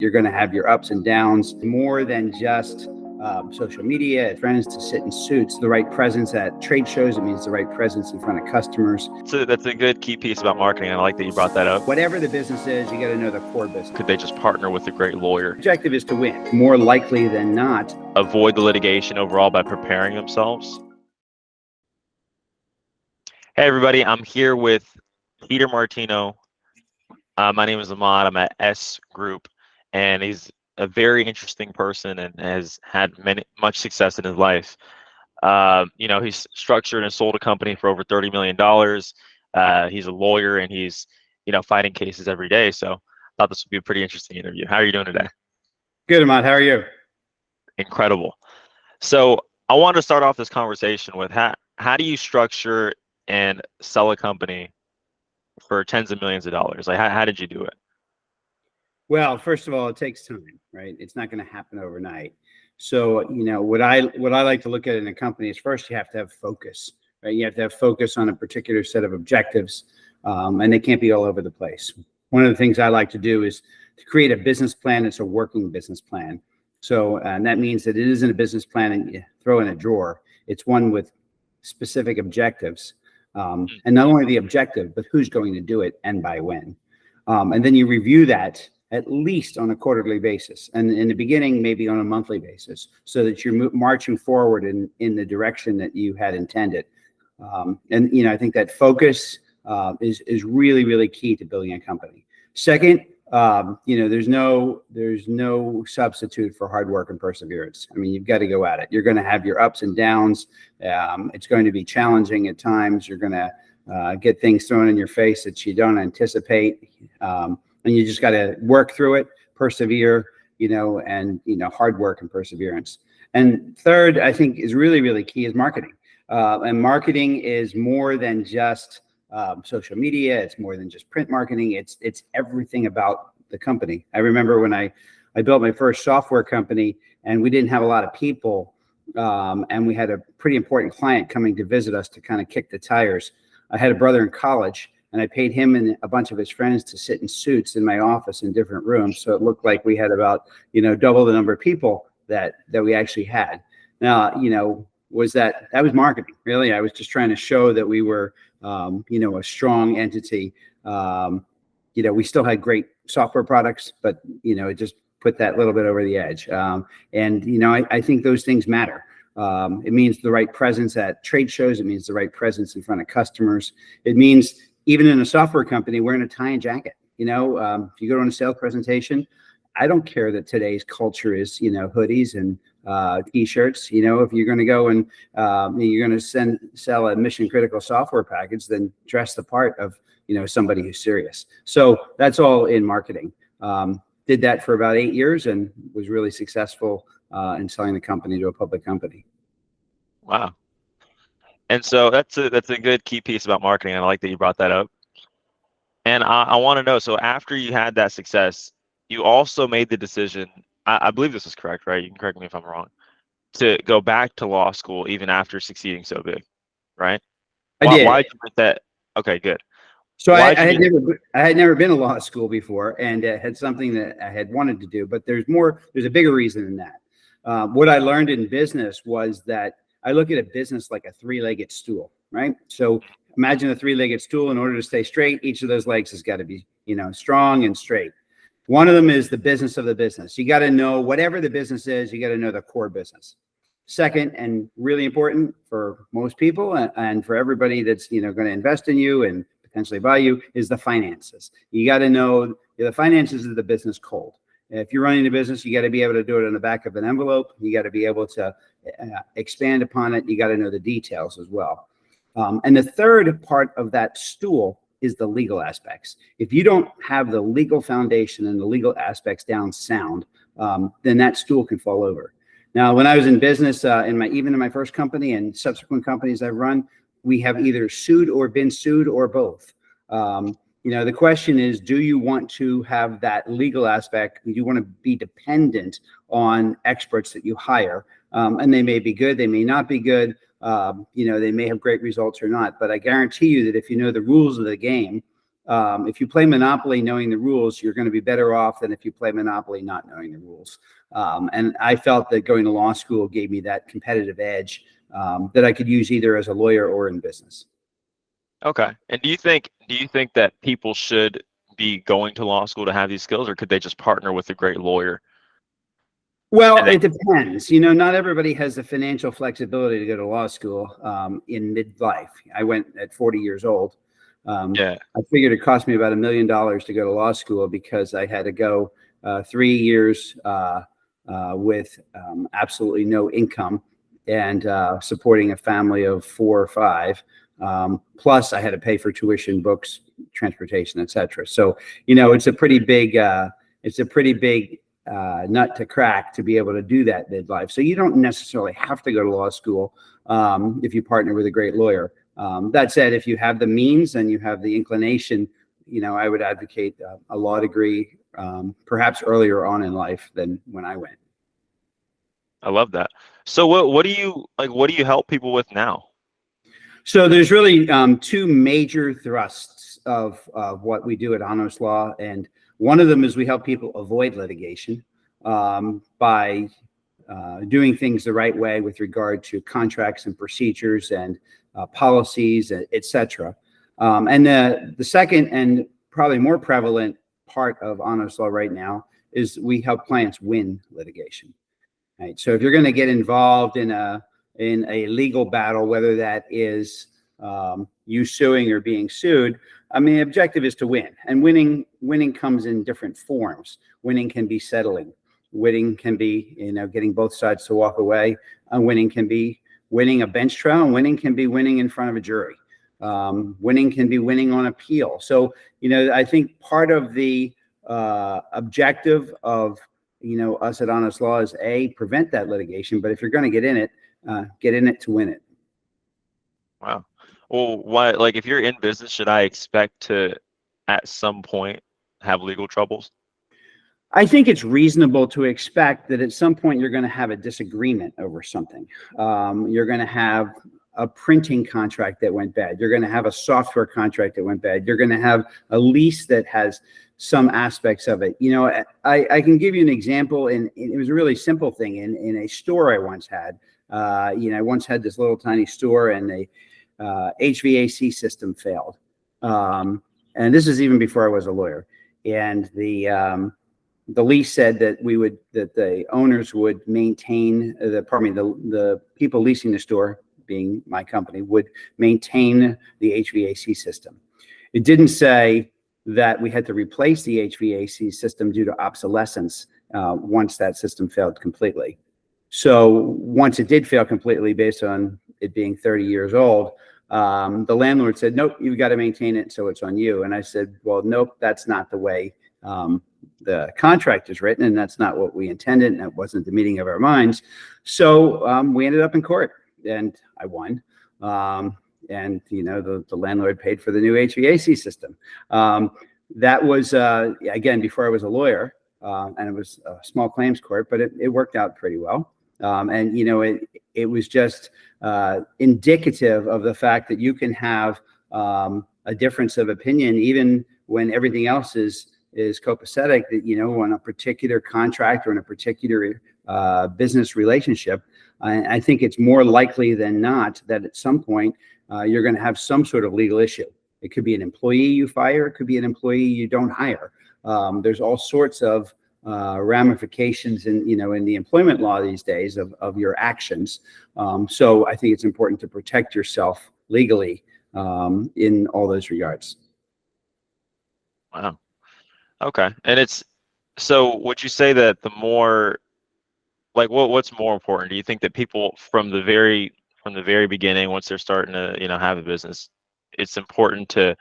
You're going to have your ups and downs more than just social media, friends to sit in suits, the right presence at trade shows. It means the right presence in front of customers. So that's a good key piece about marketing. I like that you brought that up. Whatever the business is, you got to know the core business. Could they just partner with a great lawyer? Objective is to win. More likely than not, avoid the litigation overall by preparing themselves. Hey everybody, I'm here with Peter Martino. My name is Ahmad. I'm at S Group, and he's a very interesting person and has had much success in his life. He's structured and sold a company for over $30 million. He's a lawyer and he's, fighting cases every day. So I thought this would be a pretty interesting interview. How are you doing today? Good, Ahmad. How are you? Incredible. So I want to start off this conversation with how do you structure and sell a company for tens of millions of dollars? Like, how did you do it? Well, first of all, it takes time, right? It's not going to happen overnight. So, what I like to look at in a company is first you have to have focus, right? You have to have focus on a particular set of objectives, and they can't be all over the place. One of the things I like to do is to create a business plan that's a working business plan. So, and that means that it isn't a business plan and you throw in a drawer. It's one with specific objectives, and not only the objective, but who's going to do it and by when. And then you review that at least on a quarterly basis, and in the beginning, maybe on a monthly basis, so that you're marching forward in the direction that you had intended. I think that focus is really, really key to building a company. Second, there's no substitute for hard work and perseverance. I mean, you've got to go at it. You're going to have your ups and downs. It's going to be challenging at times. You're going to get things thrown in your face that you don't anticipate. And you just got to work through it, persevere, and hard work and perseverance. And third, I think is really, really key is marketing. And marketing is more than just social media. It's more than just print marketing. It's everything about the company. I remember when I built my first software company, and we didn't have a lot of people, and we had a pretty important client coming to visit us to kind of kick the tires. I had a brother in college, and I paid him and a bunch of his friends to sit in suits in my office in different rooms. So it looked like we had about, double the number of people that we actually had. Now, that was marketing, really. I was just trying to show that we were, a strong entity. We still had great software products, but, it just put that little bit over the edge. I think those things matter. It means the right presence at trade shows. It means the right presence in front of customers. It means even in a software company, wearing a tie and jacket. If you go to a sales presentation, I don't care that today's culture is, hoodies and t-shirts. If you're going to go and you're going to sell a mission critical software package, then dress the part of, somebody who's serious. So that's all in marketing. Did that for about 8 years and was really successful in selling the company to a public company. Wow. And so that's a good key piece about marketing. I like that you brought that up. And I want to know, so after you had that success, you also made the decision, I believe this is correct, right? You can correct me if I'm wrong, to go back to law school even after succeeding so big, right? I did. Why'd you make that? Okay, good. So I had never been to law school before, and had something that I had wanted to do, but there's a bigger reason than that. What I learned in business was that I look at a business like a three-legged stool, right? So imagine a three-legged stool. In order to stay straight, each of those legs has got to be, strong and straight. One of them is the business of the business. You got to know whatever the business is, you got to know the core business. Second, and really important for most people and for everybody that's, going to invest in you and potentially buy you, is the finances. You got to know the finances of the business cold. If you're running a business, you got to be able to do it on the back of an envelope. You got to be able to expand upon it. You got to know the details as well. And the third part of that stool is the legal aspects. If you don't have the legal foundation and the legal aspects down sound, then that stool can fall over. Now, when I was in business, even in my first company and subsequent companies I've run, we have either sued or been sued or both. The question is, do you want to have that legal aspect? Do you want to be dependent on experts that you hire? And they may be good, they may not be good. They may have great results or not. But I guarantee you that if you know the rules of the game, If you play Monopoly knowing the rules, you're going to be better off than if you play Monopoly not knowing the rules. And I felt that going to law school gave me that competitive edge that I could use either as a lawyer or in business. Okay. And do you think that people should be going to law school to have these skills, or could they just partner with a great lawyer? Well, it depends. Not everybody has the financial flexibility to go to law school in midlife. I went at 40 years old. Yeah. I figured it cost me about $1 million to go to law school because I had to go 3 years with absolutely no income and supporting a family of 4 or 5. Plus, I had to pay for tuition, books, transportation, etc. So, it's a pretty big nut to crack to be able to do that midlife. So you don't necessarily have to go to law school if you partner with a great lawyer. That said, if you have the means and you have the inclination, I would advocate a law degree, perhaps earlier on in life than when I went. I love that. So what do you help people with now? So there's really 2 major thrusts of what we do at Honest Law, and one of them is we help people avoid litigation by doing things the right way with regard to contracts and procedures and policies, etc. And the second and probably more prevalent part of Honest Law right now is we help clients win litigation. Right. So if you're going to get involved in a legal battle, whether that is you suing or being sued, the objective is to win, and winning comes in different forms. Winning can be settling. Winning can be, getting both sides to walk away. Winning can be winning a bench trial, and winning can be winning in front of a jury. Winning can be winning on appeal. So, I think part of the objective of, us at Honest Law is prevent that litigation. But if you're going to get in it to win it. Wow. Well, if you're in business, should I expect to, at some point, have legal troubles? I think it's reasonable to expect that at some point you're going to have a disagreement over something. You're going to have a printing contract that went bad. You're going to have a software contract that went bad. You're going to have a lease that has some aspects of it. I can give you an example, and it was a really simple thing in a store I once had. I once had this little tiny store, and the HVAC system failed. And this is even before I was a lawyer. And the lease said that the owners would maintain the people leasing the store, being my company, would maintain the HVAC system. It didn't say that we had to replace the HVAC system due to obsolescence once that system failed completely. So once it did fail completely, based on it being 30 years old, the landlord said, "Nope, you've got to maintain it, so it's on you." And I said, "Well, nope, that's not the way the contract is written, and that's not what we intended, and that wasn't the meeting of our minds." So we ended up in court, and I won. And the landlord paid for the new HVAC system. That was again before I was a lawyer, and it was a small claims court, but it worked out pretty well. And it was just indicative of the fact that you can have a difference of opinion even when everything else is copacetic. That on a particular contract or in a particular business relationship, I think it's more likely than not that at some point you're going to have some sort of legal issue. It could be an employee you fire. It could be an employee you don't hire. There's all sorts of ramifications in the employment law these days of your actions. So I think it's important to protect yourself legally in all those regards. Wow. Okay. And so would you say that the more, what's more important? Do you think that people from the very beginning, once they're starting to, have a business, it's important to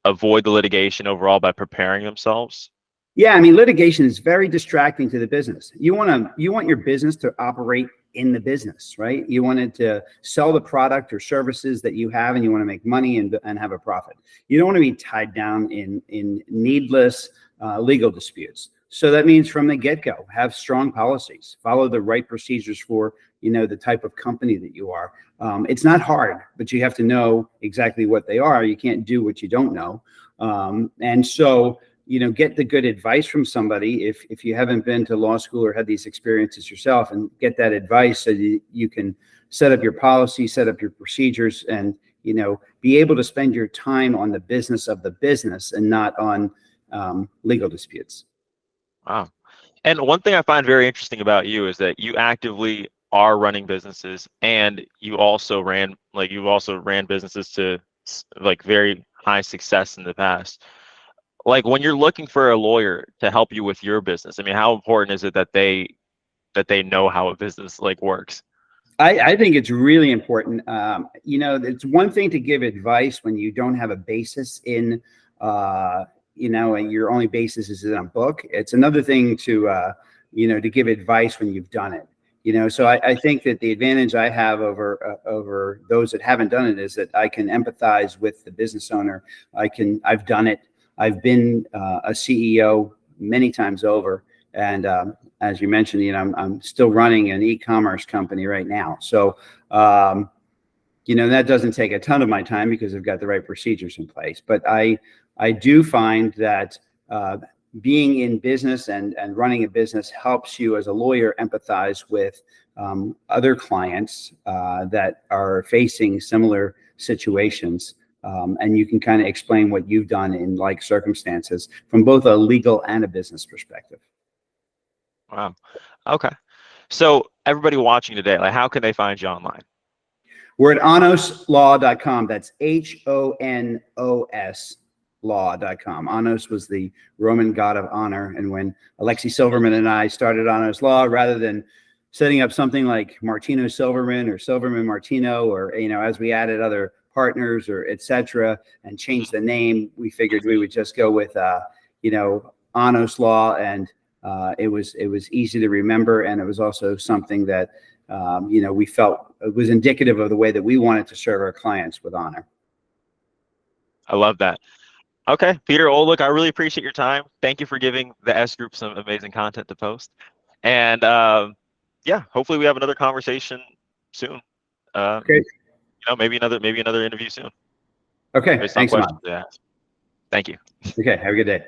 avoid the litigation overall by preparing themselves? Yeah, litigation is very distracting to the business. You want your business to operate in the business, right? You want it to sell the product or services that you have, and you want to make money and have a profit. You don't want to be tied down in needless legal disputes. So that means from the get-go, have strong policies, follow the right procedures for the type of company that you are. It's not hard, but you have to know exactly what they are. You can't do what you don't know. And so, get the good advice from somebody if you haven't been to law school or had these experiences yourself, and get that advice so you can set up your policy, set up your procedures, and be able to spend your time on the business of the business and not on legal disputes. Wow. And one thing I find very interesting about you is that you actively are running businesses, and you also ran businesses to like very high success in the past. Like, when you're looking for a lawyer to help you with your business, I mean, how important is it that they know how a business like works? I think it's really important. It's one thing to give advice when you don't have a basis in, and your only basis is in a book. It's another thing to give advice when you've done it. So I think that the advantage I have over those that haven't done it is that I can empathize with the business owner. I've done it. I've been a CEO many times over. And as you mentioned, I'm still running an e-commerce company right now. So, that doesn't take a ton of my time because I've got the right procedures in place. But I do find that being in business and running a business helps you as a lawyer empathize with other clients that are facing similar situations. And you can kind of explain what you've done in like circumstances from both a legal and a business perspective. Wow. Okay. So everybody watching today, like, how can they find you online? We're at honoslaw.com. That's HONOS law.com. Honos was the Roman god of honor. And when Alexi Silverman and I started Honos Law, rather than setting up something like Martino Silverman or Silverman Martino, or, as we added other partners or et cetera, and changed the name, we figured we would just go with, Honos Law. And it was easy to remember, and it was also something that we felt it was indicative of the way that we wanted to serve our clients with honor. I love that. Okay, Peter Olick, I really appreciate your time. Thank you for giving the S Group some amazing content to post. And hopefully we have another conversation soon. Okay. Maybe another interview soon. Okay. Thanks a lot. Thank you. Okay. Have a good day.